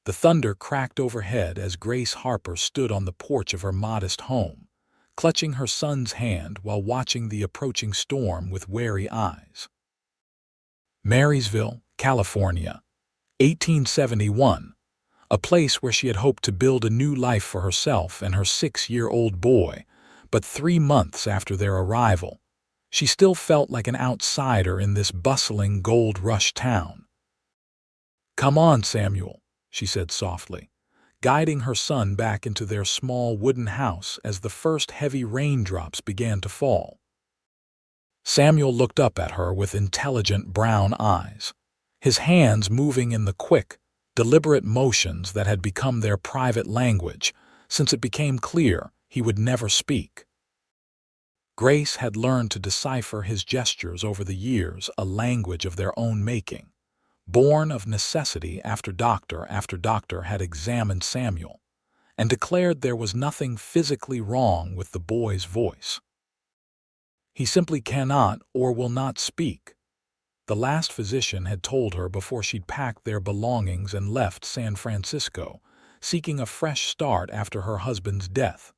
The thunder cracked overhead as Grace Harper stood on the porch of her modest home, clutching her son's hand while watching the approaching storm with wary eyes. Marysville, California, 1871, a place where she had hoped to build a new life for herself and her 6-year-old boy, but 3 months after their arrival, she still felt like an outsider in this bustling gold rush town. "Come on, Samuel," she said softly, guiding her son back into their small wooden house as the first heavy raindrops began to fall. Samuel looked up at her with intelligent brown eyes, his hands moving in the quick, deliberate motions that had become their private language since it became clear he would never speak. Grace had learned to decipher his gestures over the years, a language of their own making, born of necessity after doctor had examined Samuel and declared there was nothing physically wrong with the boy's voice. "He simply cannot or will not speak," the last physician had told her before she'd packed their belongings and left San Francisco, seeking a fresh start after her husband's death.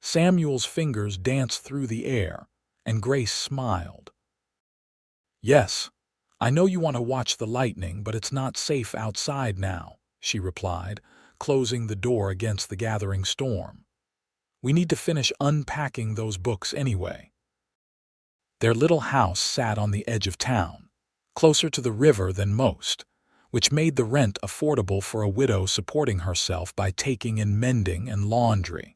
Samuel's fingers danced through the air, and Grace smiled. "Yes, I know you want to watch the lightning, but it's not safe outside now," she replied, closing the door against the gathering storm. "We need to finish unpacking those books anyway." Their little house sat on the edge of town, closer to the river than most, which made the rent affordable for a widow supporting herself by taking in mending and laundry.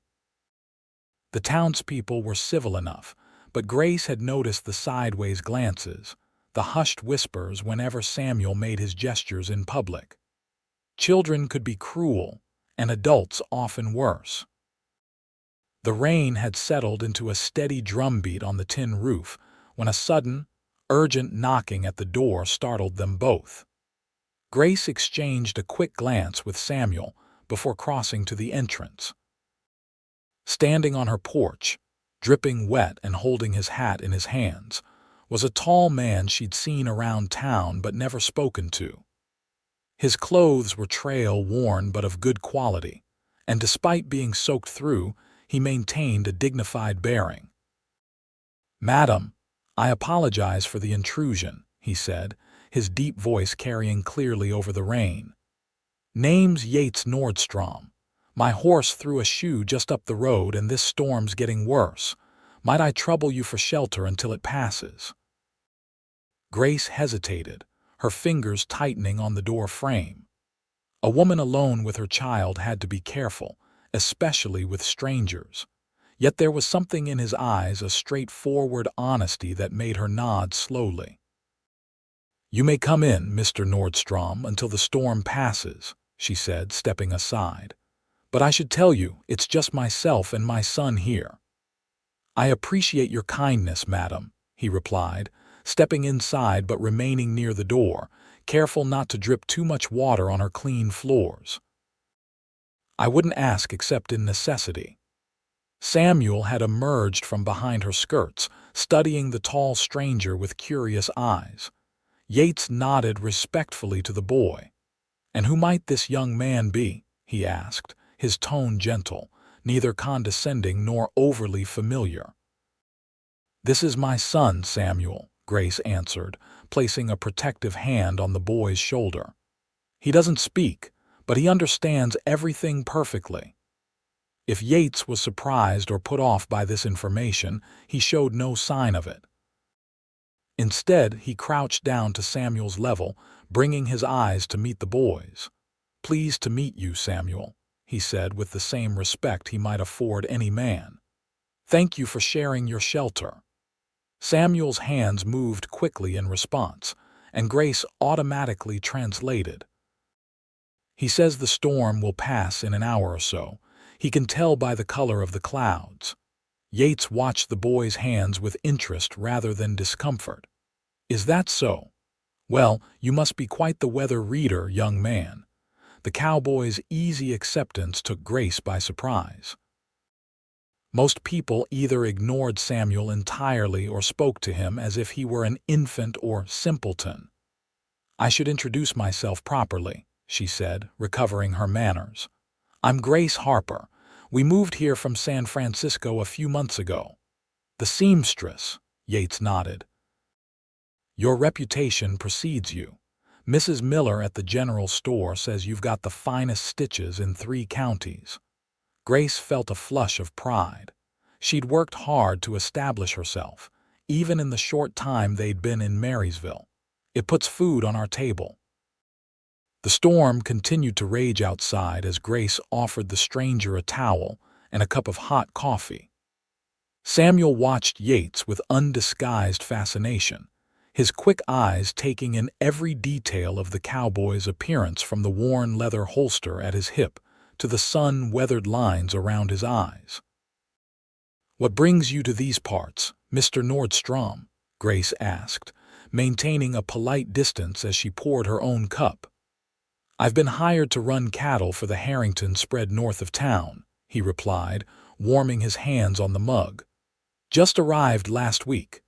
The townspeople were civil enough, but Grace had noticed the sideways glances, the hushed whispers whenever Samuel made his gestures in public. Children could be cruel, and adults often worse. The rain had settled into a steady drumbeat on the tin roof when a sudden, urgent knocking at the door startled them both. Grace exchanged a quick glance with Samuel before crossing to the entrance. Standing on her porch, dripping wet and holding his hat in his hands, was a tall man she'd seen around town but never spoken to. His clothes were trail-worn but of good quality, and despite being soaked through, he maintained a dignified bearing. "Madam, I apologize for the intrusion," he said, his deep voice carrying clearly over the rain. "Name's Yates Nordstrom. My horse threw a shoe just up the road and this storm's getting worse. Might I trouble you for shelter until it passes?" Grace hesitated, her fingers tightening on the door frame. A woman alone with her child had to be careful, especially with strangers. Yet there was something in his eyes, a straightforward honesty that made her nod slowly. "You may come in, Mr. Nordstrom, until the storm passes," she said, stepping aside. "But I should tell you, it's just myself and my son here." "I appreciate your kindness, madam," he replied, stepping inside but remaining near the door, careful not to drip too much water on her clean floors. "I wouldn't ask except in necessity." Samuel had emerged from behind her skirts, studying the tall stranger with curious eyes. Yates nodded respectfully to the boy. "And who might this young man be?" he asked, his tone gentle, neither condescending nor overly familiar. "This is my son, Samuel," Grace answered, placing a protective hand on the boy's shoulder. "He doesn't speak, but he understands everything perfectly." If Yates was surprised or put off by this information, he showed no sign of it. Instead, he crouched down to Samuel's level, bringing his eyes to meet the boy's. "Pleased to meet you, Samuel," he said with the same respect he might afford any man. "Thank you for sharing your shelter." Samuel's hands moved quickly in response, and Grace automatically translated. "He says the storm will pass in an hour or so. He can tell by the color of the clouds." Yates watched the boy's hands with interest rather than discomfort. "Is that so? Well, you must be quite the weather reader, young man." The cowboy's easy acceptance took Grace by surprise. Most people either ignored Samuel entirely or spoke to him as if he were an infant or simpleton. "I should introduce myself properly," she said, recovering her manners. "I'm Grace Harper. We moved here from San Francisco a few months ago." "The seamstress," Yates nodded. "Your reputation precedes you. Mrs. Miller at the general store says you've got the finest stitches in 3 counties. Grace felt a flush of pride. She'd worked hard to establish herself, even in the short time they'd been in Marysville. "It puts food on our table." The storm continued to rage outside as Grace offered the stranger a towel and a cup of hot coffee. Samuel watched Yates with undisguised fascination, his quick eyes taking in every detail of the cowboy's appearance from the worn leather holster at his hip to the sun-weathered lines around his eyes. "What brings you to these parts, Mr. Nordstrom?" Grace asked, maintaining a polite distance as she poured her own cup. "I've been hired to run cattle for the Harrington spread north of town," he replied, warming his hands on the mug. "Just arrived last week.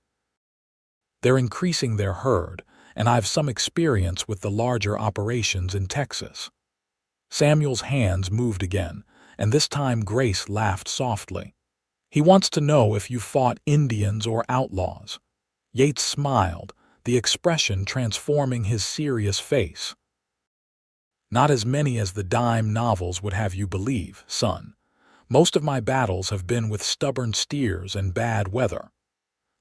They're increasing their herd, and I've some experience with the larger operations in Texas." Samuel's hands moved again, and this time Grace laughed softly. "He wants to know if you fought Indians or outlaws." Yates smiled, the expression transforming his serious face. "Not as many as the dime novels would have you believe, son. Most of my battles have been with stubborn steers and bad weather."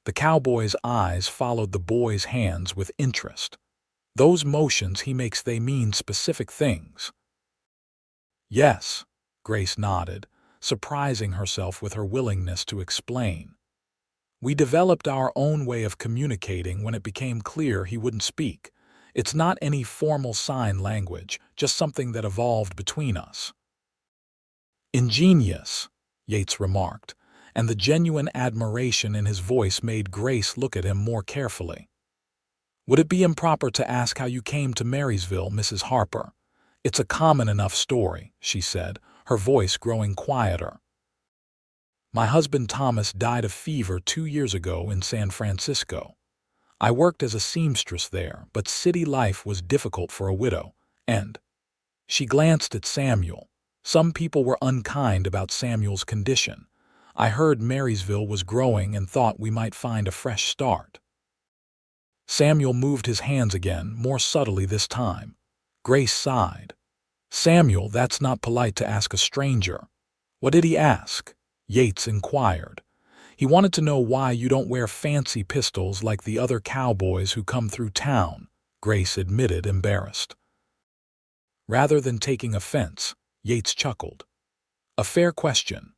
The cowboy's eyes followed the boy's hands with interest. "Those motions he makes, they mean specific things." "Yes," Grace nodded, surprising herself with her willingness to explain. "We developed our own way of communicating when it became clear he wouldn't speak. It's not any formal sign language, just something that evolved between us." "Ingenious," Yates remarked, and the genuine admiration in his voice made Grace look at him more carefully. "Would it be improper to ask how you came to Marysville, Mrs. Harper?" "It's a common enough story," she said, her voice growing quieter. "My husband Thomas died of fever 2 years ago in San Francisco. I worked as a seamstress there, but city life was difficult for a widow, and—" She glanced at Samuel. Some people were unkind about Samuel's condition. "I heard Marysville was growing and thought we might find a fresh start." Samuel moved his hands again, more subtly this time. Grace sighed. "Samuel, that's not polite to ask a stranger." "What did he ask?" Yates inquired. "He wanted to know why you don't wear fancy pistols like the other cowboys who come through town," Grace admitted, embarrassed. Rather than taking offense, Yates chuckled. "A fair question.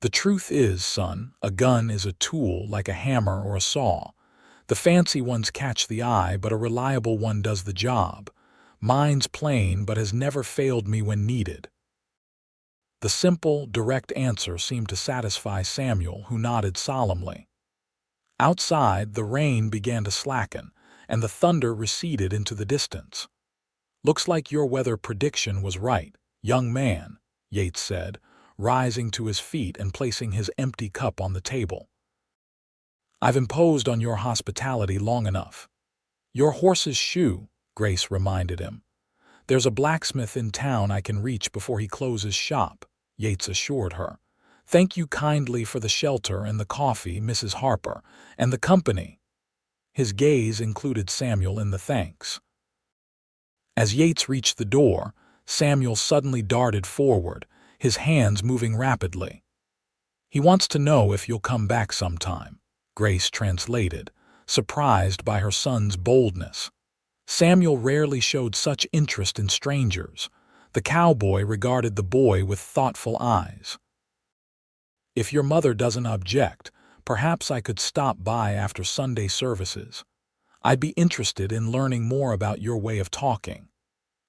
The truth is, son, a gun is a tool like a hammer or a saw. The fancy ones catch the eye, but a reliable one does the job. Mine's plain, but has never failed me when needed." The simple, direct answer seemed to satisfy Samuel, who nodded solemnly. Outside, the rain began to slacken, and the thunder receded into the distance. "Looks like your weather prediction was right, young man," Yates said, rising to his feet and placing his empty cup on the table. "I've imposed on your hospitality long enough." "Your horse's shoe," Grace reminded him. "There's a blacksmith in town I can reach before he closes shop," Yates assured her. "Thank you kindly for the shelter and the coffee, Mrs. Harper, and the company." His gaze included Samuel in the thanks. As Yates reached the door, Samuel suddenly darted forward, his hands moving rapidly. "He wants to know if you'll come back sometime," Grace translated, surprised by her son's boldness. Samuel rarely showed such interest in strangers. The cowboy regarded the boy with thoughtful eyes. "If your mother doesn't object, perhaps I could stop by after Sunday services. I'd be interested in learning more about your way of talking."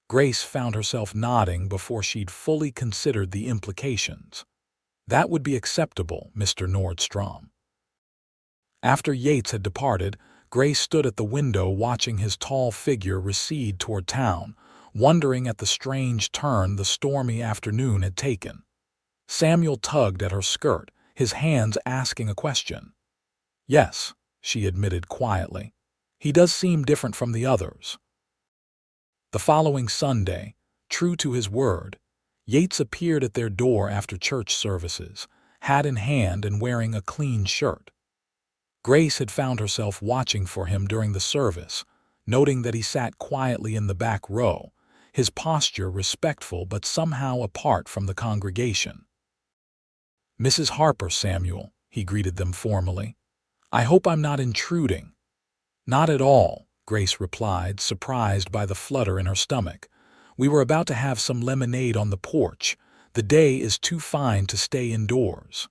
Grace found herself nodding before she'd fully considered the implications. "That would be acceptable, Mr. Nordstrom." After Yates had departed, Grace stood at the window watching his tall figure recede toward town, wondering at the strange turn the stormy afternoon had taken. Samuel tugged at her skirt, his hands asking a question. "Yes," she admitted quietly. "He does seem different from the others." The following Sunday, True to his word, Yates appeared at their door after church services, hat in hand and wearing a clean shirt. Grace had found herself watching for him during the service, noting that he sat quietly in the back row, his posture respectful but somehow apart from the congregation. "Mrs. Harper, Samuel," he greeted them formally. "I hope I'm not intruding." "Not at all," Grace replied, surprised by the flutter in her stomach. "We were about to have some lemonade on the porch. The day is too fine to stay indoors."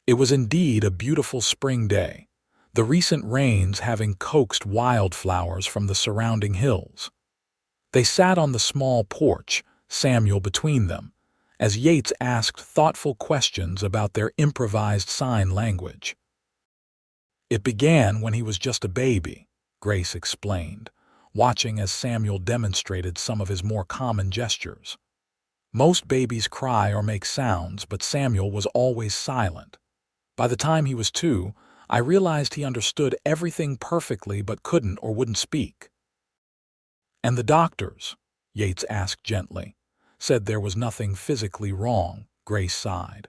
It was indeed a beautiful spring day, the recent rains having coaxed wildflowers from the surrounding hills. They sat on the small porch, Samuel between them, as Yates asked thoughtful questions about their improvised sign language. "It began when he was just a baby," Grace explained, watching as Samuel demonstrated some of his more common gestures. "Most babies cry or make sounds, but Samuel was always silent. By the time he was 2, I realized he understood everything perfectly but couldn't or wouldn't speak." "And the doctors," Yates asked gently, "said there was nothing physically wrong," Grace sighed.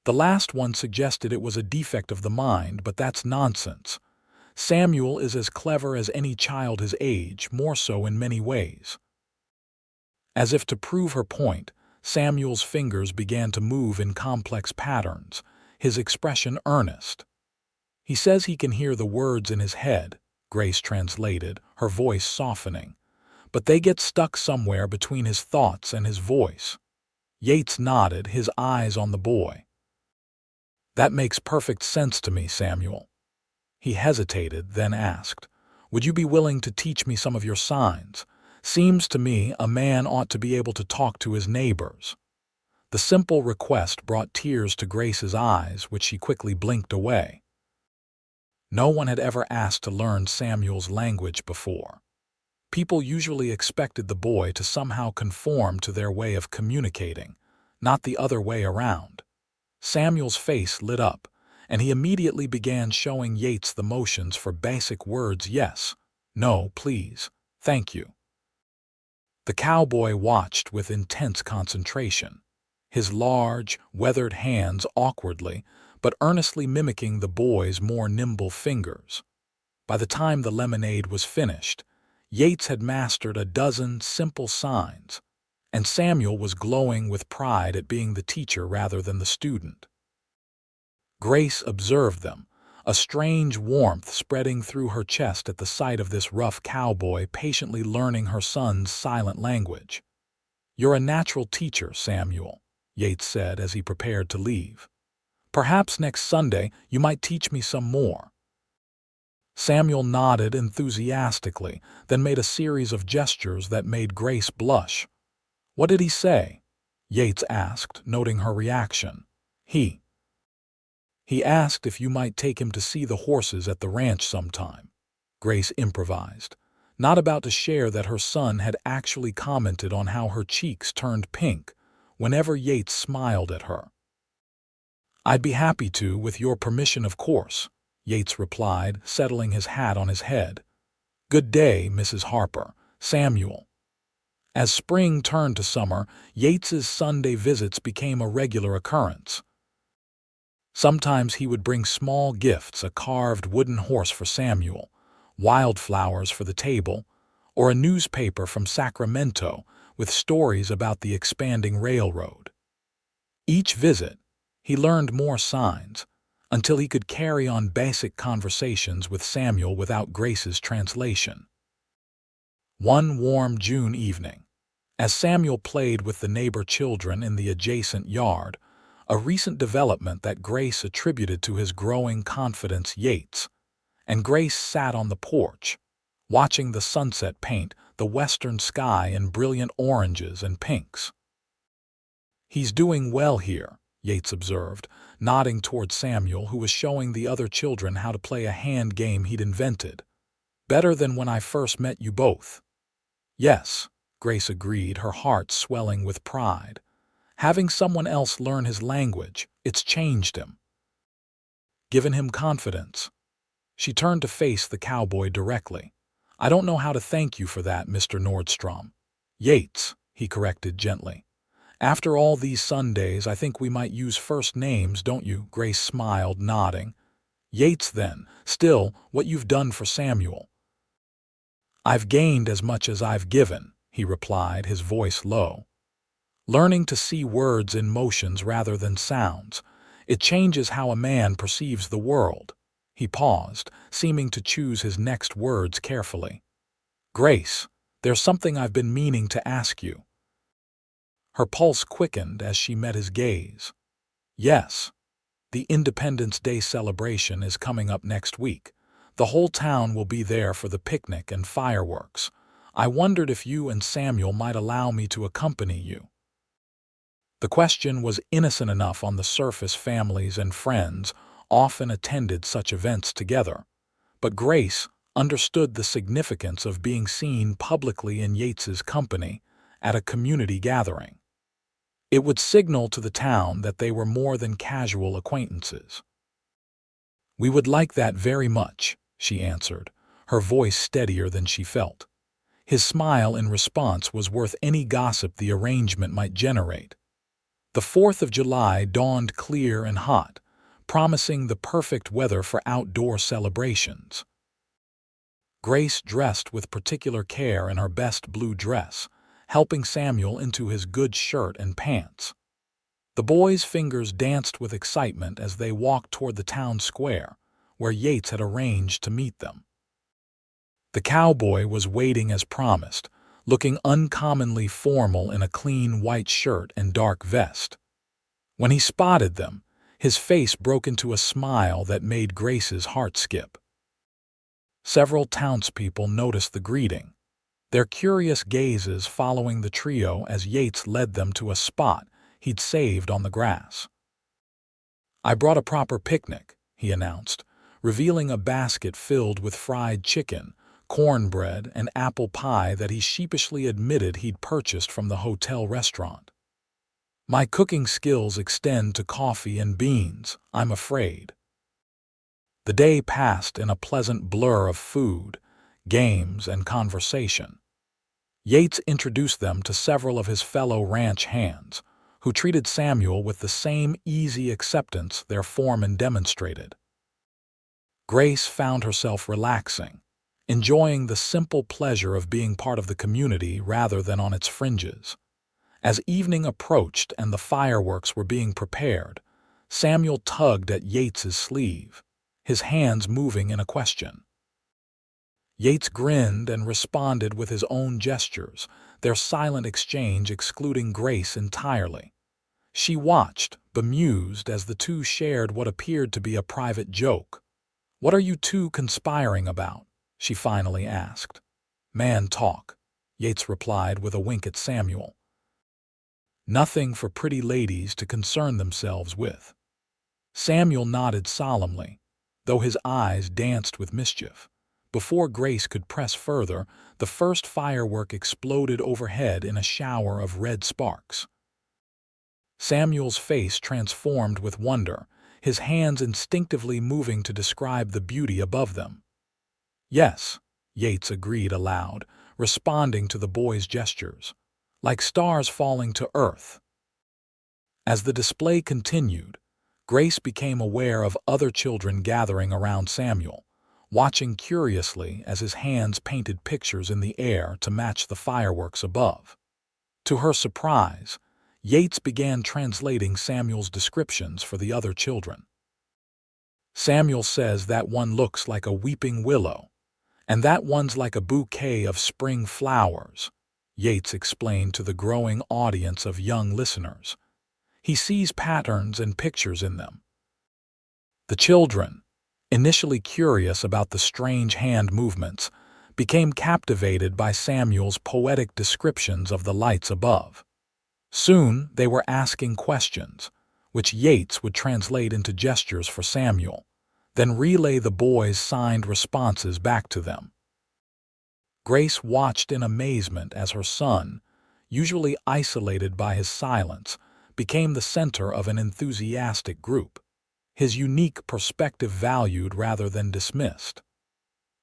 "The last one suggested it was a defect of the mind, but that's nonsense. Samuel is as clever as any child his age, more so in many ways." As if to prove her point, Samuel's fingers began to move in complex patterns, his expression earnest. "He says he can hear the words in his head," Grace translated, her voice softening, "but they get stuck somewhere between his thoughts and his voice." Yates nodded, his eyes on the boy. "That makes perfect sense to me, Samuel." He hesitated, then asked, "Would you be willing to teach me some of your signs? Seems to me a man ought to be able to talk to his neighbors." The simple request brought tears to Grace's eyes, which she quickly blinked away. No one had ever asked to learn Samuel's language before. People usually expected the boy to somehow conform to their way of communicating, not the other way around. Samuel's face lit up, and he immediately began showing Yates the motions for basic words: yes, no, please, thank you. The cowboy watched with intense concentration, his large, weathered hands awkwardly but earnestly mimicking the boy's more nimble fingers. By the time the lemonade was finished, Yates had mastered a dozen simple signs, and Samuel was glowing with pride at being the teacher rather than the student. Grace observed them, a strange warmth spreading through her chest at the sight of this rough cowboy patiently learning her son's silent language. "You're a natural teacher, Samuel," Yates said as he prepared to leave. "Perhaps next Sunday you might teach me some more." Samuel nodded enthusiastically, then made a series of gestures that made Grace blush. "What did he say?" Yates asked, noting her reaction. He asked if you might take him to see the horses at the ranch sometime," Grace improvised, not about to share that her son had actually commented on how her cheeks turned pink whenever Yates smiled at her. "I'd be happy to, with your permission, of course," Yates replied, settling his hat on his head. "Good day, Mrs. Harper, Samuel." As spring turned to summer, Yates's Sunday visits became a regular occurrence. Sometimes he would bring small gifts, a carved wooden horse for Samuel, wildflowers for the table, or a newspaper from Sacramento with stories about the expanding railroad. Each visit, he learned more signs, until he could carry on basic conversations with Samuel without Grace's translation. One warm June evening, as Samuel played with the neighbor children in the adjacent yard, a recent development that Grace attributed to his growing confidence Yates, and Grace sat on the porch, watching the sunset paint the western sky in brilliant oranges and pinks. "He's doing well here," Yates observed, nodding toward Samuel, who was showing the other children how to play a hand game he'd invented. "Better than when I first met you both." "Yes," Grace agreed, her heart swelling with pride. Having someone else learn his language, it's changed him, given him confidence. She turned to face the cowboy directly. "I don't know how to thank you for that, Mr. Nordstrom." Yates, he corrected gently. After all these Sundays, I think we might use first names, don't you? Grace smiled, nodding. Yates, then. Still, what you've done for Samuel. I've gained as much as I've given, he replied, his voice low. Learning to see words in motions rather than sounds, it changes how a man perceives the world. He paused, seeming to choose his next words carefully. Grace, there's something I've been meaning to ask you. Her pulse quickened as she met his gaze. Yes, the Independence Day celebration is coming up next week. The whole town will be there for the picnic and fireworks. I wondered if you and Samuel might allow me to accompany you. The question was innocent enough on the surface. Families and friends often attended such events together. But Grace understood the significance of being seen publicly in Yates's company at a community gathering. It would signal to the town that they were more than casual acquaintances. We would like that very much, she answered, her voice steadier than she felt. His smile in response was worth any gossip the arrangement might generate. The 4th of July dawned clear and hot, promising the perfect weather for outdoor celebrations. Grace dressed with particular care in her best blue dress, helping Samuel into his good shirt and pants. The boys' fingers danced with excitement as they walked toward the town square, where Yates had arranged to meet them. The cowboy was waiting as promised, looking uncommonly formal in a clean white shirt and dark vest. When he spotted them, his face broke into a smile that made Grace's heart skip. Several townspeople noticed the greeting, their curious gazes following the trio as Yates led them to a spot he'd saved on the grass. I brought a proper picnic, he announced, revealing a basket filled with fried chicken, cornbread, and apple pie that he sheepishly admitted he'd purchased from the hotel restaurant. My cooking skills extend to coffee and beans, I'm afraid. The day passed in a pleasant blur of food, games, and conversation. Yates introduced them to several of his fellow ranch hands, who treated Samuel with the same easy acceptance their foreman demonstrated. Grace found herself relaxing, enjoying the simple pleasure of being part of the community rather than on its fringes. As evening approached and the fireworks were being prepared, Samuel tugged at Yates's sleeve, his hands moving in a question. Yates grinned and responded with his own gestures, their silent exchange excluding Grace entirely. She watched, bemused, as the two shared what appeared to be a private joke. "What are you two conspiring about?" she finally asked. "Man talk," Yates replied with a wink at Samuel. "Nothing for pretty ladies to concern themselves with." Samuel nodded solemnly, though his eyes danced with mischief. Before Grace could press further, the first firework exploded overhead in a shower of red sparks. Samuel's face transformed with wonder, his hands instinctively moving to describe the beauty above them. "Yes," Yates agreed aloud, responding to the boy's gestures, "like stars falling to earth." As the display continued, Grace became aware of other children gathering around Samuel, watching curiously as his hands painted pictures in the air to match the fireworks above. To her surprise, Yates began translating Samuel's descriptions for the other children. "Samuel says that one looks like a weeping willow, and that one's like a bouquet of spring flowers," Yates explained to the growing audience of young listeners. He sees patterns and pictures in them. The children, initially curious about the strange hand movements, became captivated by Samuel's poetic descriptions of the lights above. Soon they were asking questions, which Yates would translate into gestures for Samuel, then relay the boys' signed responses back to them. Grace watched in amazement as her son, usually isolated by his silence, became the center of an enthusiastic group, his unique perspective valued rather than dismissed.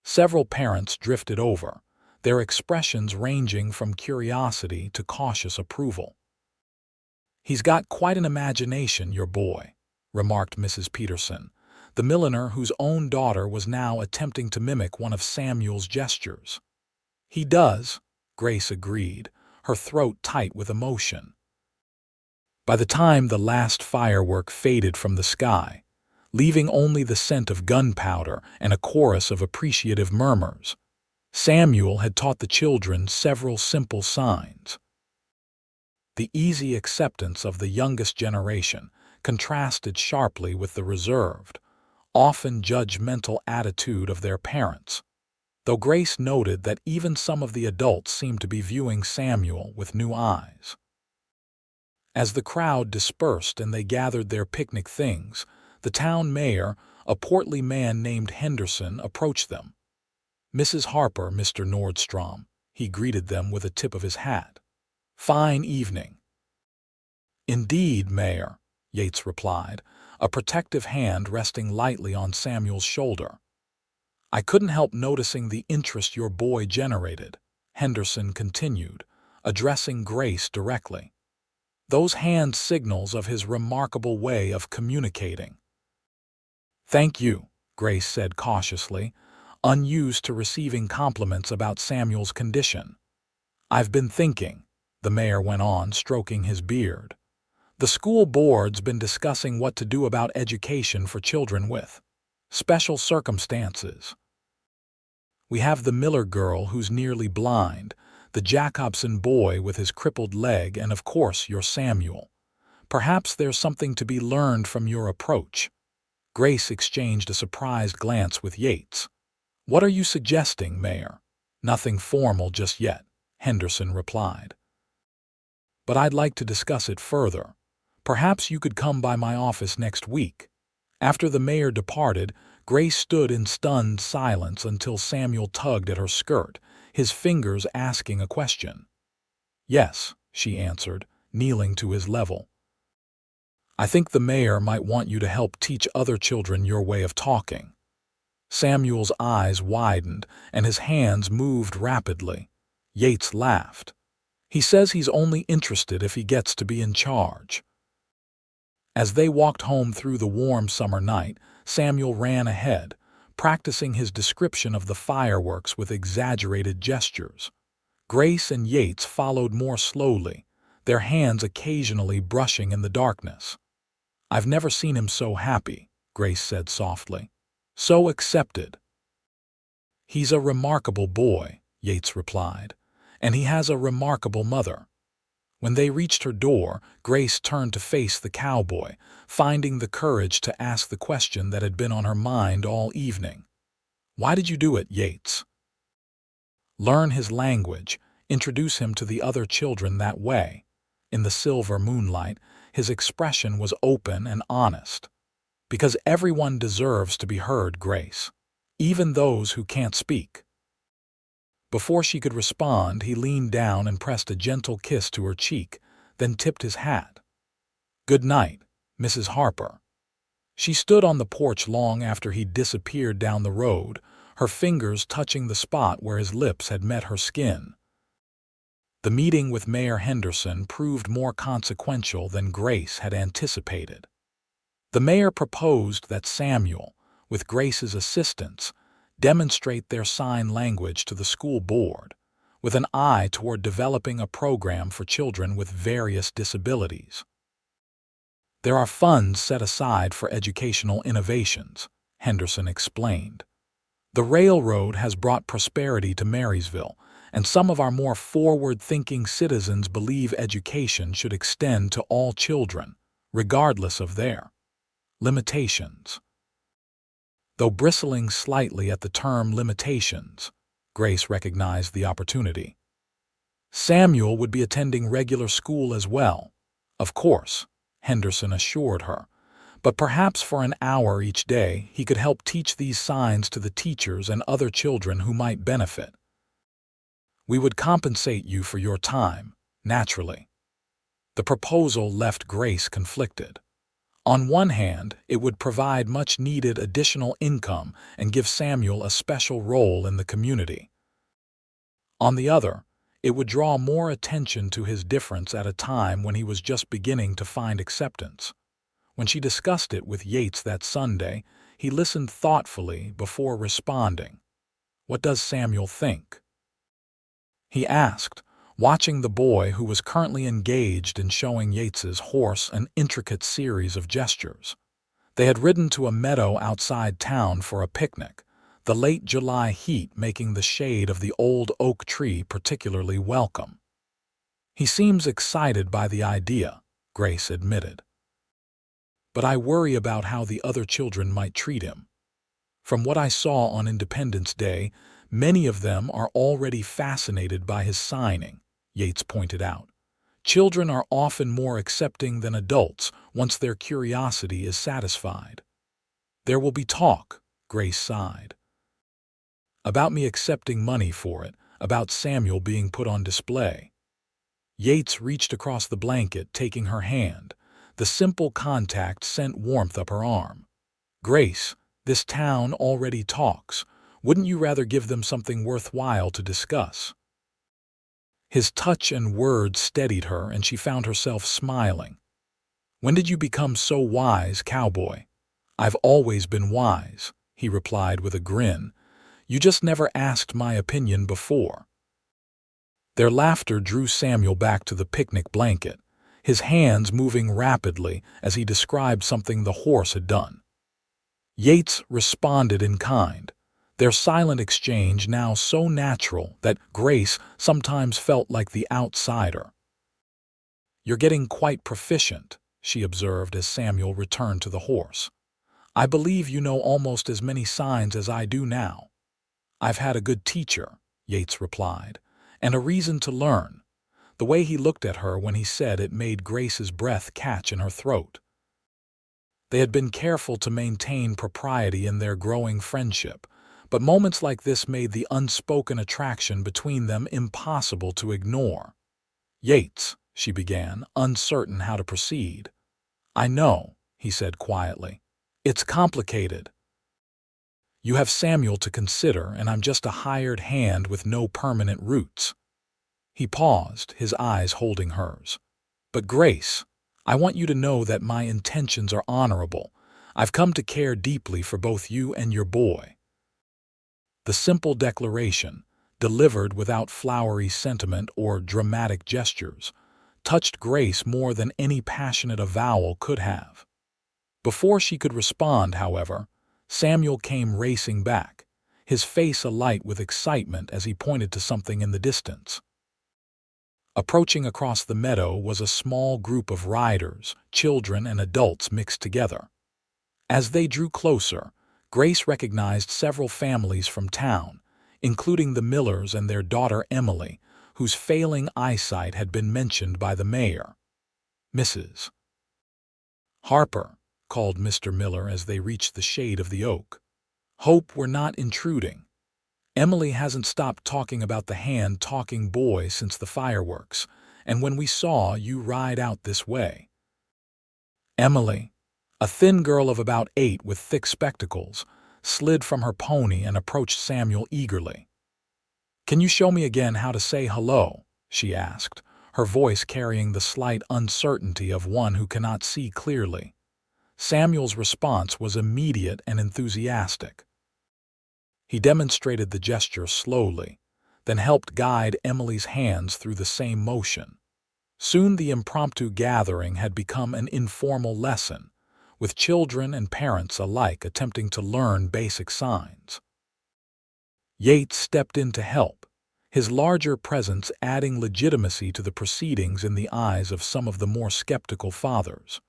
Several parents drifted over, their expressions ranging from curiosity to cautious approval. "He's got quite an imagination, your boy," remarked Mrs. Peterson, the milliner whose own daughter was now attempting to mimic one of Samuel's gestures. "He does," Grace agreed, her throat tight with emotion. By the time the last firework faded from the sky, leaving only the scent of gunpowder and a chorus of appreciative murmurs, Samuel had taught the children several simple signs. The easy acceptance of the youngest generation contrasted sharply with the reserved, often judgmental attitude of their parents, though Grace noted that even some of the adults seemed to be viewing Samuel with new eyes. As the crowd dispersed and they gathered their picnic things, the town mayor, a portly man named Henderson, approached them. "Mrs. Harper, Mr. Nordstrom," he greeted them with a tip of his hat. "Fine evening." "Indeed, Mayor," Yates replied, a protective hand resting lightly on Samuel's shoulder. "I couldn't help noticing the interest your boy generated," Henderson continued, addressing Grace directly. "Those hand signals of his remarkable way of communicating." "Thank you," Grace said cautiously, unused to receiving compliments about Samuel's condition. "I've been thinking," the mayor went on, stroking his beard. "The school board's been discussing what to do about education for children with special circumstances. We have the Miller girl who's nearly blind, the Jacobson boy with his crippled leg, and of course your Samuel. Perhaps there's something to be learned from your approach." Grace exchanged a surprised glance with Yates. "What are you suggesting, Mayor?" "Nothing formal just yet," Henderson replied. "But I'd like to discuss it further. Perhaps you could come by my office next week." After the mayor departed, Grace stood in stunned silence until Samuel tugged at her skirt, his fingers asking a question. "Yes," she answered, kneeling to his level. "I think the mayor might want you to help teach other children your way of talking." Samuel's eyes widened and his hands moved rapidly. Yates laughed. "He says he's only interested if he gets to be in charge." As they walked home through the warm summer night, Samuel ran ahead, practicing his description of the fireworks with exaggerated gestures. Grace and Yates followed more slowly, their hands occasionally brushing in the darkness. "I've never seen him so happy," Grace said softly. "So accepted." "He's a remarkable boy," Yates replied, "and he has a remarkable mother." When they reached her door, Grace turned to face the cowboy, finding the courage to ask the question that had been on her mind all evening. "Why did you do it, Yates?" "Learn his language, introduce him to the other children that way." In the silver moonlight, his expression was open and honest. "Because everyone deserves to be heard, Grace, even those who can't speak." Before she could respond, he leaned down and pressed a gentle kiss to her cheek, then tipped his hat. "Good night, Mrs. Harper." She stood on the porch long after he disappeared down the road, her fingers touching the spot where his lips had met her skin. The meeting with Mayor Henderson proved more consequential than Grace had anticipated. The mayor proposed that Samuel, with Grace's assistance, demonstrate their sign language to the school board, with an eye toward developing a program for children with various disabilities. "There are funds set aside for educational innovations," Henderson explained. "The railroad has brought prosperity to Marysville, and some of our more forward-thinking citizens believe education should extend to all children, regardless of their limitations." Though bristling slightly at the term limitations, Grace recognized the opportunity. Samuel would be attending regular school as well, of course, Henderson assured her, but perhaps for an hour each day he could help teach these signs to the teachers and other children who might benefit. "We would compensate you for your time, naturally." The proposal left Grace conflicted. On one hand, it would provide much-needed additional income and give Samuel a special role in the community. On the other, it would draw more attention to his difference at a time when he was just beginning to find acceptance. When she discussed it with Yates that Sunday, he listened thoughtfully before responding. "What does Samuel think?" he asked, watching the boy who was currently engaged in showing Yates's horse an intricate series of gestures. They had ridden to a meadow outside town for a picnic, the late July heat making the shade of the old oak tree particularly welcome. "He seems excited by the idea," Grace admitted. "But I worry about how the other children might treat him. From what I saw on Independence Day, many of them are already fascinated by his signing," Yates pointed out. "Children are often more accepting than adults once their curiosity is satisfied." "There will be talk," Grace sighed. "About me accepting money for it, about Samuel being put on display." Yates reached across the blanket, taking her hand. The simple contact sent warmth up her arm. "Grace, this town already talks. Wouldn't you rather give them something worthwhile to discuss?" His touch and words steadied her, and she found herself smiling. "When did you become so wise, Cowboy?" "I've always been wise," he replied with a grin. "You just never asked my opinion before." Their laughter drew Samuel back to the picnic blanket, his hands moving rapidly as he described something the horse had done. Yates responded in kind, their silent exchange now so natural that Grace sometimes felt like the outsider. "You're getting quite proficient," she observed as Samuel returned to the horse. "I believe you know almost as many signs as I do now." "I've had a good teacher," Yates replied, "and a reason to learn." The way he looked at her when he said it made Grace's breath catch in her throat. They had been careful to maintain propriety in their growing friendship, but moments like this made the unspoken attraction between them impossible to ignore. "Yates," she began, uncertain how to proceed. "I know," he said quietly. "It's complicated. You have Samuel to consider, and I'm just a hired hand with no permanent roots." He paused, his eyes holding hers. "But Grace, I want you to know that my intentions are honorable. I've come to care deeply for both you and your boy." The simple declaration, delivered without flowery sentiment or dramatic gestures, touched Grace more than any passionate avowal could have. Before she could respond, however, Samuel came racing back, his face alight with excitement as he pointed to something in the distance. Approaching across the meadow was a small group of riders, children and adults mixed together. As they drew closer, Grace recognized several families from town, including the Millers and their daughter Emily, whose failing eyesight had been mentioned by the mayor. "Mrs. Harper," called Mr. Miller as they reached the shade of the oak. "Hope we're not intruding. Emily hasn't stopped talking about the hand-talking boy since the fireworks, and when we saw you ride out this way." Emily, a thin girl of about 8 with thick spectacles, slid from her pony and approached Samuel eagerly. "Can you show me again how to say hello?" she asked, her voice carrying the slight uncertainty of one who cannot see clearly. Samuel's response was immediate and enthusiastic. He demonstrated the gesture slowly, then helped guide Emily's hands through the same motion. Soon the impromptu gathering had become an informal lesson, with children and parents alike attempting to learn basic signs. Yates stepped in to help, his larger presence adding legitimacy to the proceedings in the eyes of some of the more skeptical fathers.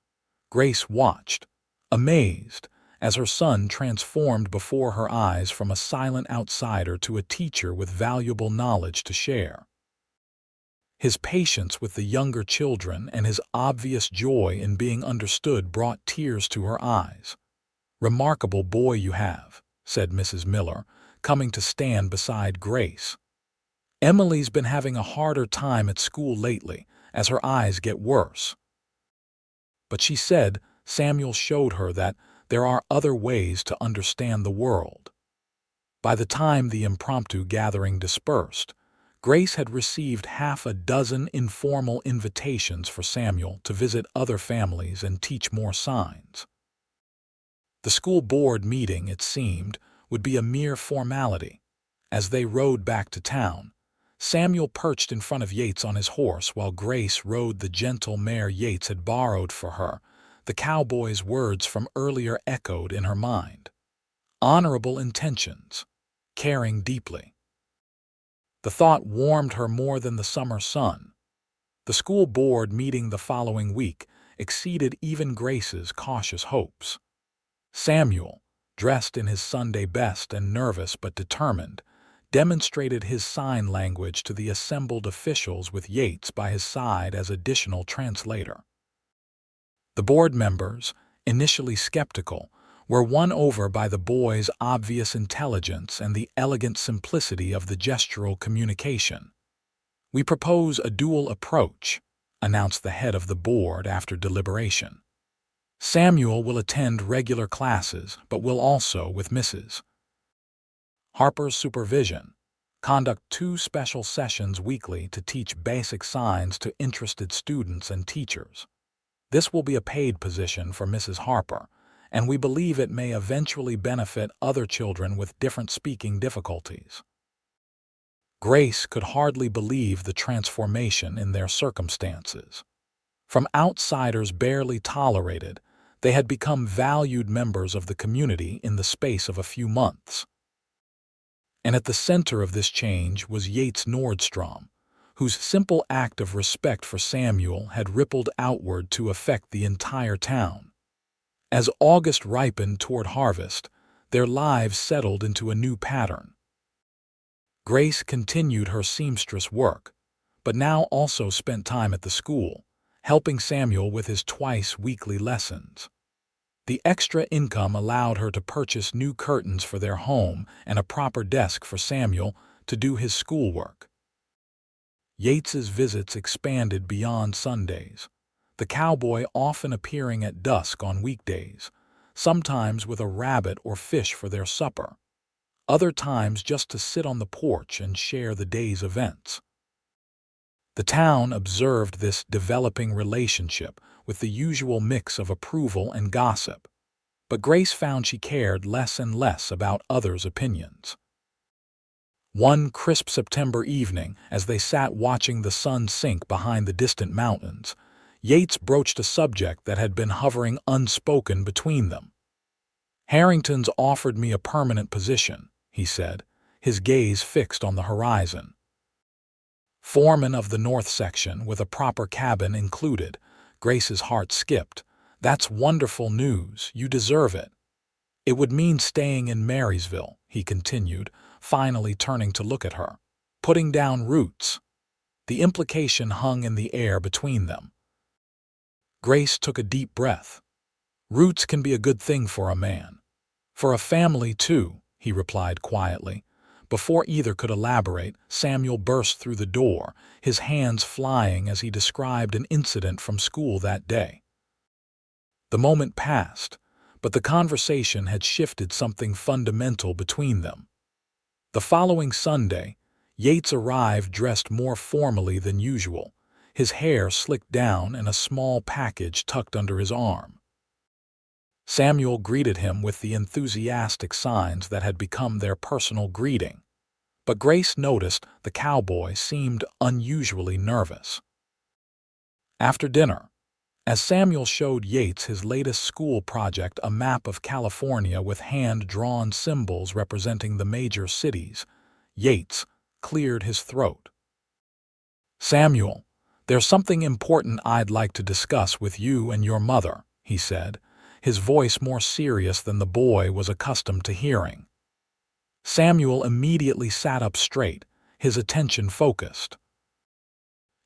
Grace watched, amazed, as her son transformed before her eyes from a silent outsider to a teacher with valuable knowledge to share. His patience with the younger children and his obvious joy in being understood brought tears to her eyes. "Remarkable boy you have," said Mrs. Miller, coming to stand beside Grace. "Emily's been having a harder time at school lately, as her eyes get worse." But she said Samuel showed her that there are other ways to understand the world. By the time the impromptu gathering dispersed, Grace had received half a dozen informal invitations for Samuel to visit other families and teach more signs. The school board meeting, it seemed, would be a mere formality. As they rode back to town, Samuel perched in front of Yates on his horse while Grace rode the gentle mare Yates had borrowed for her. The cowboy's words from earlier echoed in her mind. Honorable intentions, caring deeply. The thought warmed her more than the summer sun. The school board meeting the following week exceeded even Grace's cautious hopes. Samuel, dressed in his Sunday best and nervous but determined, demonstrated his sign language to the assembled officials with Yates by his side as additional translator. The board members, initially skeptical, were won over by the boy's obvious intelligence and the elegant simplicity of the gestural communication. "We propose a dual approach," announced the head of the board after deliberation. "Samuel will attend regular classes, but will also, with Mrs. Harper's supervision, conduct 2 special sessions weekly to teach basic signs to interested students and teachers. This will be a paid position for Mrs. Harper, and we believe it may eventually benefit other children with different speaking difficulties." Grace could hardly believe the transformation in their circumstances. From outsiders barely tolerated, they had become valued members of the community in the space of a few months. And at the center of this change was Yates Nordstrom, whose simple act of respect for Samuel had rippled outward to affect the entire town. As August ripened toward harvest, their lives settled into a new pattern. Grace continued her seamstress work, but now also spent time at the school, helping Samuel with his twice-weekly lessons. The extra income allowed her to purchase new curtains for their home and a proper desk for Samuel to do his schoolwork. Yates's visits expanded beyond Sundays, the cowboy often appearing at dusk on weekdays, sometimes with a rabbit or fish for their supper, other times just to sit on the porch and share the day's events. The town observed this developing relationship with the usual mix of approval and gossip, but Grace found she cared less and less about others' opinions. One crisp September evening, as they sat watching the sun sink behind the distant mountains, Yates broached a subject that had been hovering unspoken between them. "Harrington's offered me a permanent position," he said, his gaze fixed on the horizon. "Foreman of the north section with a proper cabin included." Grace's heart skipped. "That's wonderful news. You deserve it." "It would mean staying in Marysville," he continued, finally turning to look at her. "Putting down roots." The implication hung in the air between them. Grace took a deep breath. "Roots can be a good thing for a man. For a family, too," he replied quietly. Before either could elaborate, Samuel burst through the door, his hands flying as he described an incident from school that day. The moment passed, but the conversation had shifted something fundamental between them. The following Sunday, Yates arrived dressed more formally than usual, his hair slicked down and a small package tucked under his arm. Samuel greeted him with the enthusiastic signs that had become their personal greeting, but Grace noticed the cowboy seemed unusually nervous. After dinner, as Samuel showed Yates his latest school project, a map of California with hand-drawn symbols representing the major cities, Yates cleared his throat. "Samuel, there's something important I'd like to discuss with you and your mother," he said, his voice more serious than the boy was accustomed to hearing. Samuel immediately sat up straight, his attention focused.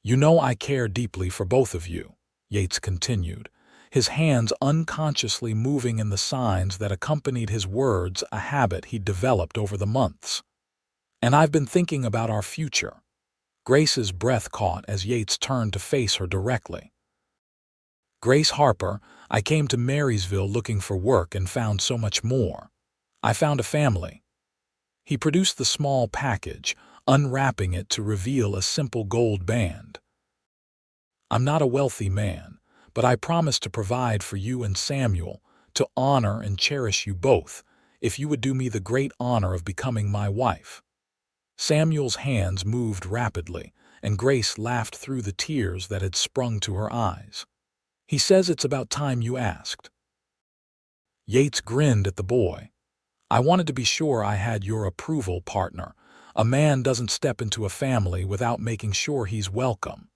"You know I care deeply for both of you," Yates continued, his hands unconsciously moving in the signs that accompanied his words, a habit he'd developed over the months. "And I've been thinking about our future." Grace's breath caught as Yates turned to face her directly. "Grace Harper, I came to Marysville looking for work and found so much more. I found a family." He produced the small package, unwrapping it to reveal a simple gold band. "I'm not a wealthy man, but I promise to provide for you and Samuel, to honor and cherish you both, if you would do me the great honor of becoming my wife." Samuel's hands moved rapidly, and Grace laughed through the tears that had sprung to her eyes. "He says it's about time you asked." Yates grinned at the boy. "I wanted to be sure I had your approval, partner. A man doesn't step into a family without making sure he's welcome."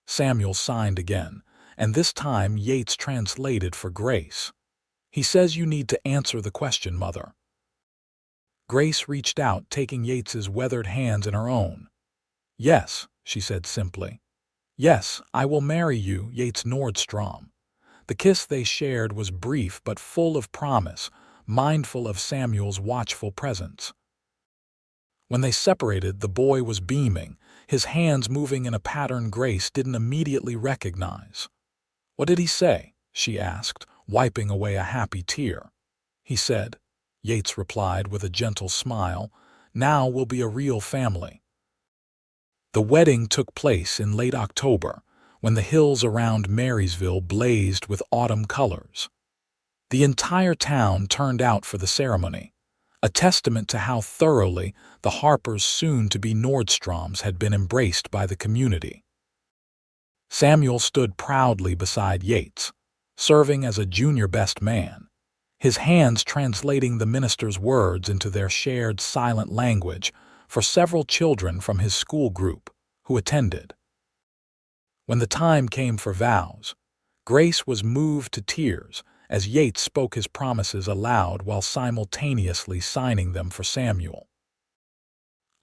Samuel signed again, and this time Yates translated for Grace. "He says you need to answer the question, Mother." Grace reached out, taking Yates's weathered hands in her own. "Yes," she said simply. "Yes, I will marry you, Yates Nordstrom." The kiss they shared was brief but full of promise, mindful of Samuel's watchful presence. When they separated, the boy was beaming, his hands moving in a pattern Grace didn't immediately recognize. "What did he say?" she asked, wiping away a happy tear. "He said," Yates replied with a gentle smile, "now we'll be a real family." The wedding took place in late October, when the hills around Marysville blazed with autumn colors. The entire town turned out for the ceremony, a testament to how thoroughly the Harpers' soon-to-be Nordstroms had been embraced by the community. Samuel stood proudly beside Yates, serving as a junior best man, his hands translating the minister's words into their shared silent language for several children from his school group who attended. When the time came for vows, Grace was moved to tears as Yates spoke his promises aloud while simultaneously signing them for Samuel.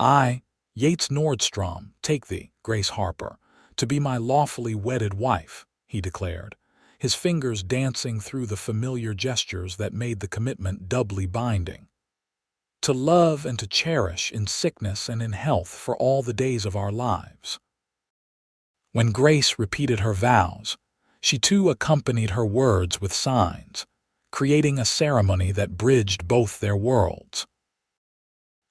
"I, Yates Nordstrom, take thee, Grace Harper, to be my lawfully wedded wife," he declared, his fingers dancing through the familiar gestures that made the commitment doubly binding. "To love and to cherish in sickness and in health for all the days of our lives." When Grace repeated her vows, she too accompanied her words with signs, creating a ceremony that bridged both their worlds.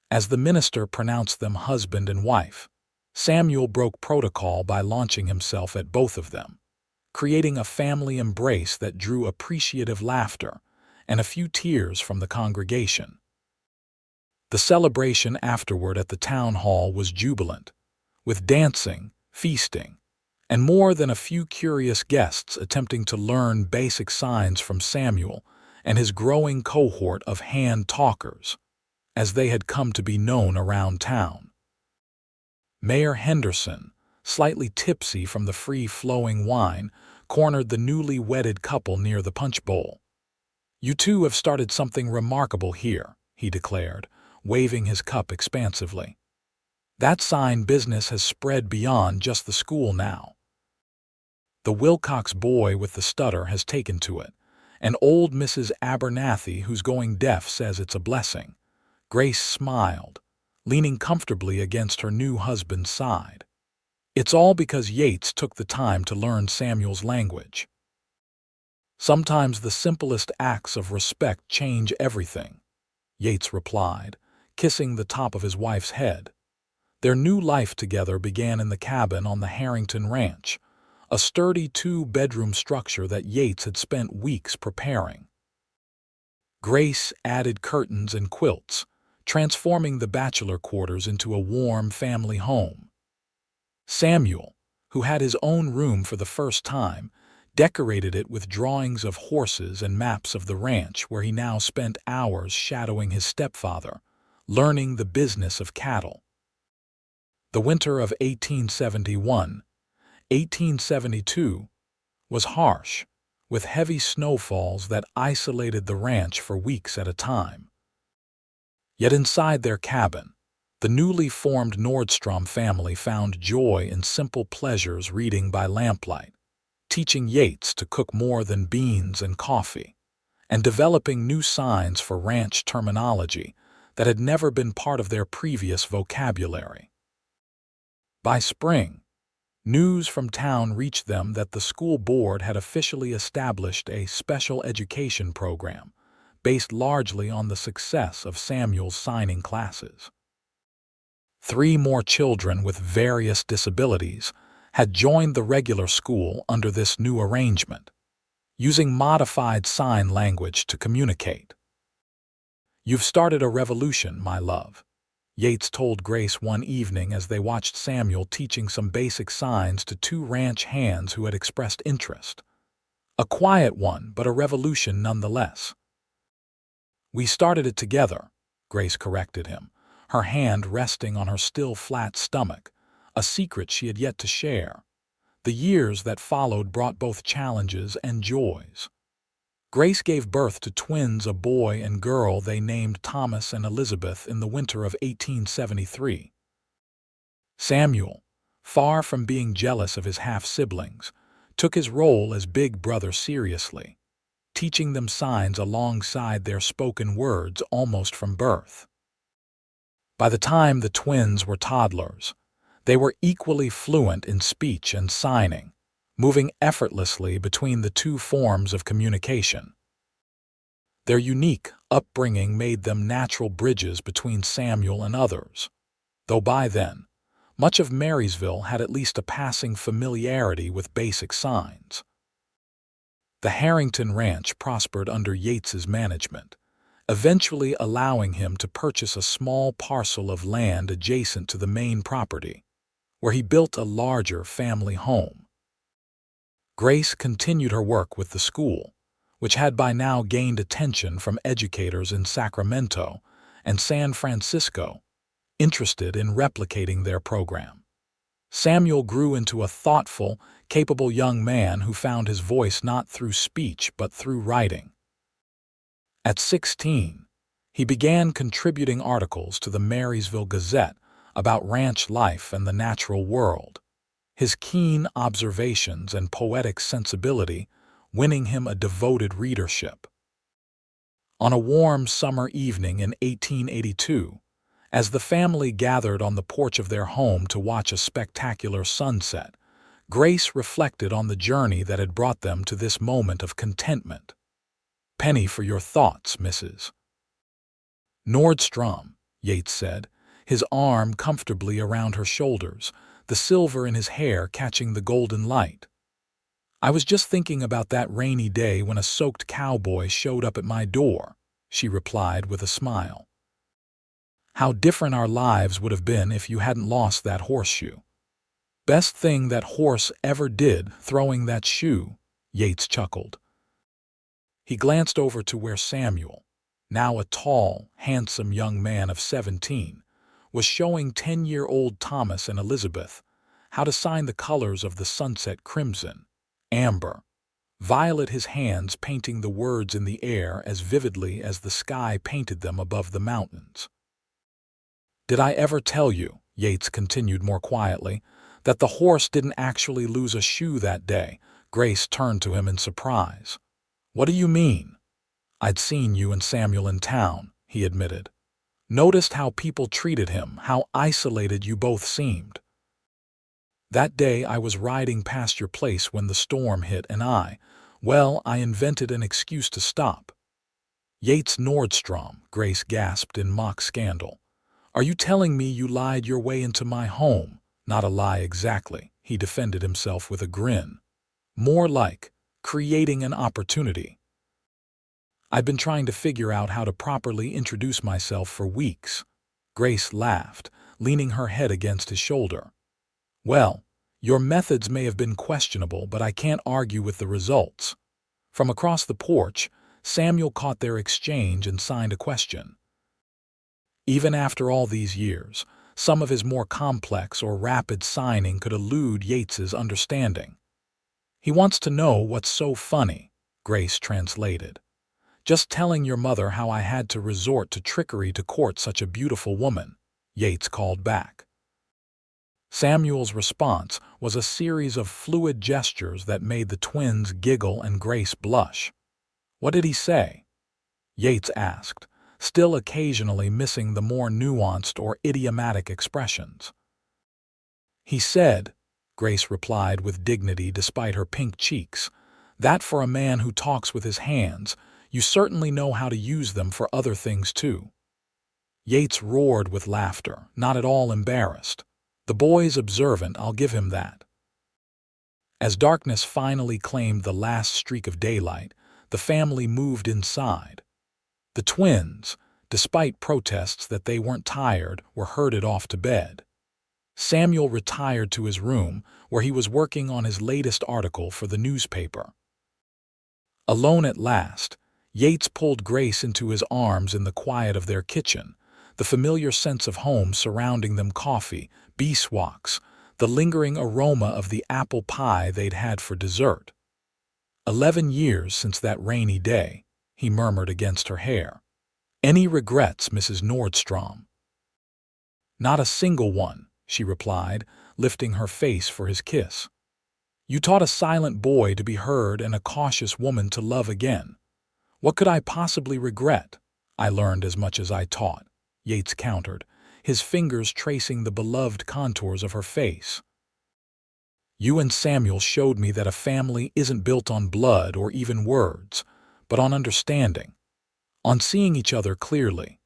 As the minister pronounced them husband and wife, Samuel broke protocol by launching himself at both of them, creating a family embrace that drew appreciative laughter and a few tears from the congregation. The celebration afterward at the town hall was jubilant, with dancing, feasting, and more than a few curious guests attempting to learn basic signs from Samuel and his growing cohort of hand talkers, as they had come to be known around town. Mayor Henderson, slightly tipsy from the free-flowing wine, cornered the newly wedded couple near the punch bowl. "You two have started something remarkable here," he declared, waving his cup expansively. "That sign business has spread beyond just the school now. The Wilcox boy with the stutter has taken to it, and old Mrs. Abernathy, who's going deaf, says it's a blessing." Grace smiled, leaning comfortably against her new husband's side. "It's all because Yates took the time to learn Samuel's language." "Sometimes the simplest acts of respect change everything," Yates replied, kissing the top of his wife's head. Their new life together began in the cabin on the Harrington Ranch, a sturdy two-bedroom structure that Yates had spent weeks preparing. Grace added curtains and quilts, transforming the bachelor quarters into a warm family home. Samuel, who had his own room for the first time, decorated it with drawings of horses and maps of the ranch where he now spent hours shadowing his stepfather, learning the business of cattle. The winter of 1871-1872 was harsh, with heavy snowfalls that isolated the ranch for weeks at a time. Yet inside their cabin, the newly formed Nordstrom family found joy in simple pleasures, reading by lamplight, teaching Yates to cook more than beans and coffee, and developing new signs for ranch terminology that had never been part of their previous vocabulary. By spring, news from town reached them that the school board had officially established a special education program based largely on the success of Samuel's signing classes. 3 more children with various disabilities had joined the regular school under this new arrangement, using modified sign language to communicate. "You've started a revolution, my love," Yates told Grace one evening as they watched Samuel teaching some basic signs to 2 ranch hands who had expressed interest. "A quiet one, but a revolution nonetheless." "We started it together," Grace corrected him, her hand resting on her still flat stomach, a secret she had yet to share. The years that followed brought both challenges and joys. Grace gave birth to twins, a boy and girl they named Thomas and Elizabeth, in the winter of 1873. Samuel, far from being jealous of his half-siblings, took his role as big brother seriously, teaching them signs alongside their spoken words almost from birth. By the time the twins were toddlers, they were equally fluent in speech and signing, moving effortlessly between the 2 forms of communication. Their unique upbringing made them natural bridges between Samuel and others, though by then, much of Marysville had at least a passing familiarity with basic signs. The Harrington Ranch prospered under Yates's management, eventually allowing him to purchase a small parcel of land adjacent to the main property, where he built a larger family home. Grace continued her work with the school, which had by now gained attention from educators in Sacramento and San Francisco, interested in replicating their program. Samuel grew into a thoughtful, capable young man who found his voice not through speech but through writing. At 16, he began contributing articles to the Marysville Gazette about ranch life and the natural world, his keen observations and poetic sensibility winning him a devoted readership. On a warm summer evening in 1882, as the family gathered on the porch of their home to watch a spectacular sunset, Grace reflected on the journey that had brought them to this moment of contentment. "Penny for your thoughts, Mrs. Nordstrom," Yates said, his arm comfortably around her shoulders, the silver in his hair catching the golden light. "I was just thinking about that rainy day when a soaked cowboy showed up at my door," she replied with a smile. "How different our lives would have been if you hadn't lost that horseshoe." "Best thing that horse ever did, throwing that shoe," Yates chuckled. He glanced over to where Samuel, now a tall, handsome young man of 17, was showing 10-year-old Thomas and Elizabeth how to sign the colors of the sunset: crimson, amber, violet, his hands painting the words in the air as vividly as the sky painted them above the mountains. "Did I ever tell you," Yates continued more quietly, "that the horse didn't actually lose a shoe that day?" Grace turned to him in surprise. "What do you mean?" "I'd seen you and Samuel in town," he admitted. "Noticed how people treated him, how isolated you both seemed. That day I was riding past your place when the storm hit and I invented an excuse to stop." "Yates Nordstrom," Grace gasped in mock scandal. "Are you telling me you lied your way into my home?" "Not a lie exactly," he defended himself with a grin. "More like creating an opportunity. I'd been trying to figure out how to properly introduce myself for weeks." Grace laughed, leaning her head against his shoulder. "Well, your methods may have been questionable, but I can't argue with the results." From across the porch, Samuel caught their exchange and signed a question. Even after all these years, some of his more complex or rapid signing could elude Yates's understanding. "He wants to know what's so funny," Grace translated. "Just telling your mother how I had to resort to trickery to court such a beautiful woman," Yates called back. Samuel's response was a series of fluid gestures that made the twins giggle and Grace blush. "What did he say?" Yates asked, still occasionally missing the more nuanced or idiomatic expressions. "He said," Grace replied with dignity despite her pink cheeks, "that for a man who talks with his hands, you certainly know how to use them for other things too." Yates roared with laughter, not at all embarrassed. The boy's observant, I'll give him that. As darkness finally claimed the last streak of daylight, the family moved inside. The twins, despite protests that they weren't tired, were herded off to bed. Samuel retired to his room, where he was working on his latest article for the newspaper. Alone at last, Yates pulled Grace into his arms in the quiet of their kitchen, the familiar sense of home surrounding them: coffee, beeswax, the lingering aroma of the apple pie they'd had for dessert. 11 years since that rainy day, he murmured against her hair. Any regrets, Mrs. Nordstrom? Not a single one, she replied, lifting her face for his kiss. You taught a silent boy to be heard and a cautious woman to love again. What could I possibly regret? I learned as much as I taught, Yates countered, his fingers tracing the beloved contours of her face. You and Samuel showed me that a family isn't built on blood or even words, but on understanding, on seeing each other clearly.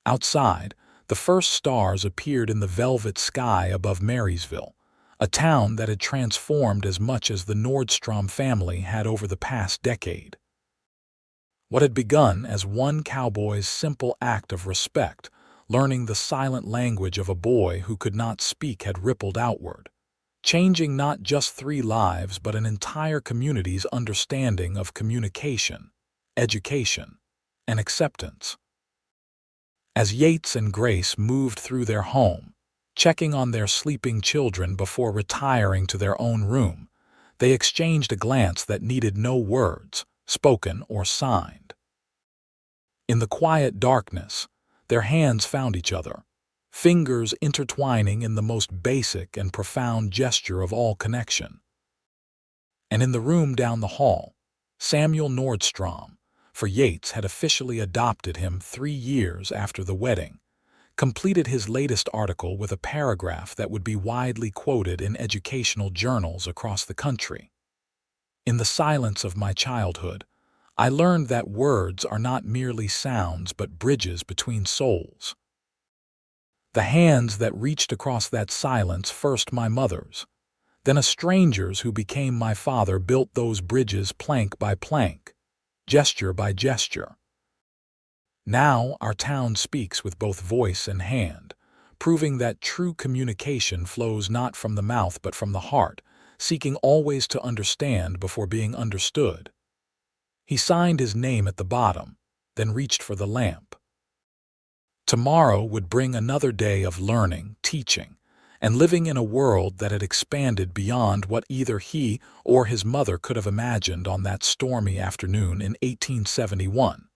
Outside, the first stars appeared in the velvet sky above Marysville, a town that had transformed as much as the Nordstrom family had over the past decade. What had begun as one cowboy's simple act of respect, learning the silent language of a boy who could not speak, had rippled outward, changing not just 3 lives but an entire community's understanding of communication, education, and acceptance. As Yates and Grace moved through their home, checking on their sleeping children before retiring to their own room, they exchanged a glance that needed no words, spoken or signed. In the quiet darkness, their hands found each other, fingers intertwining in the most basic and profound gesture of all connection. And in the room down the hall, Samuel Nordstrom, for Yates had officially adopted him 3 years after the wedding, completed his latest article with a paragraph that would be widely quoted in educational journals across the country. In the silence of my childhood, I learned that words are not merely sounds but bridges between souls. The hands that reached across that silence, first my mother's, then a stranger's who became my father, built those bridges plank by plank, gesture by gesture. Now our town speaks with both voice and hand, proving that true communication flows not from the mouth but from the heart, seeking always to understand before being understood. He signed his name at the bottom, then reached for the lamp. Tomorrow would bring another day of learning, teaching, and living in a world that had expanded beyond what either he or his mother could have imagined on that stormy afternoon in 1871,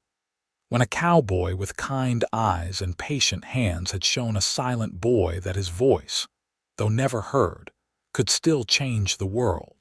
when a cowboy with kind eyes and patient hands had shown a silent boy that his voice, though never heard, could still change the world.